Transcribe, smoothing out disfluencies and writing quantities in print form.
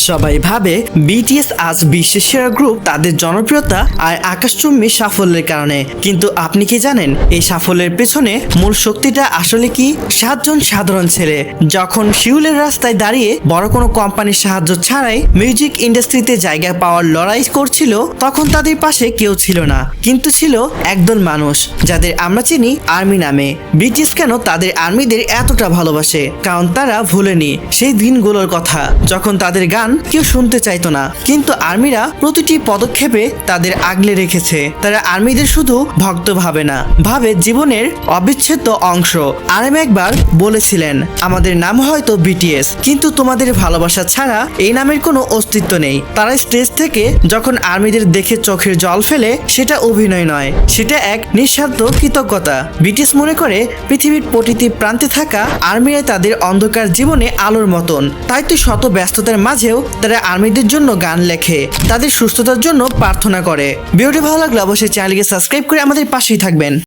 সবাই ভাবে বিটিএস আজ বিশ্বের সেরা গ্রুপ তাদের জনপ্রিয়তা আর আকাশচুম্বী সাফল্যের কারণে, কিন্তু আপনি কি জানেন এই সাফল্যের পেছনে মূল শক্তিটা আসলে কি? 7 জন সাধারণ ছেলে যখন শিউলের রাস্তায় দাঁড়িয়ে বড় কোনো কোম্পানির সাহায্য ছাড়াই মিউজিক ইন্ডাস্ট্রিতে জায়গা পাওয়ার লড়াই করছিল, তখন তাদের পাশে কেউ ছিল না, কিন্তু ছিল একদল মানুষ যাদের আমরা চিনি আর্মি নামে। বিটিএস কেন তাদের আর্মিদের এতটা ভালোবাসে? কারণ তারা ভুলেনি সেই দিনগুলোর কথা যখন তাদের গান কেউ শুনতে চাইতো না, কিন্তু আর্মিরা প্রতিটি পদক্ষেপে তাদের আগলে রেখেছে। তারা আর্মিদের শুধু ভক্ত ভাবে না, ভাবে জীবনের অবিচ্ছেদ্য অংশ। আর্মি একবার বলেছিলেন, আমাদের নাম হয়তো বিটিএস, কিন্তু তোমাদের ভালোবাসা ছাড়া এই নামের কোনো অস্তিত্ব নেই। তারা স্টেজ থেকে যখন আর্মিদের দেখে চোখের জল ফেলে, সেটা অভিনয় নয়, সেটা এক নিঃস্বার্থ কৃতজ্ঞতা। বিটিএস মনে করে পৃথিবীর প্রতিটি প্রান্তে থাকা আর্মিরা তাদের অন্ধকার জীবনে আলোর মতন। তাই তো শত ব্যস্ততার মাঝেও তারা আর্মিদের জন্য গান লেখে, তাদের সুস্থতার জন্য প্রার্থনা করে। ভিডিওটি ভালো লাগলে অবশ্যই চ্যানেলকে সাবস্ক্রাইব করে আমাদের পাশেই থাকবেন।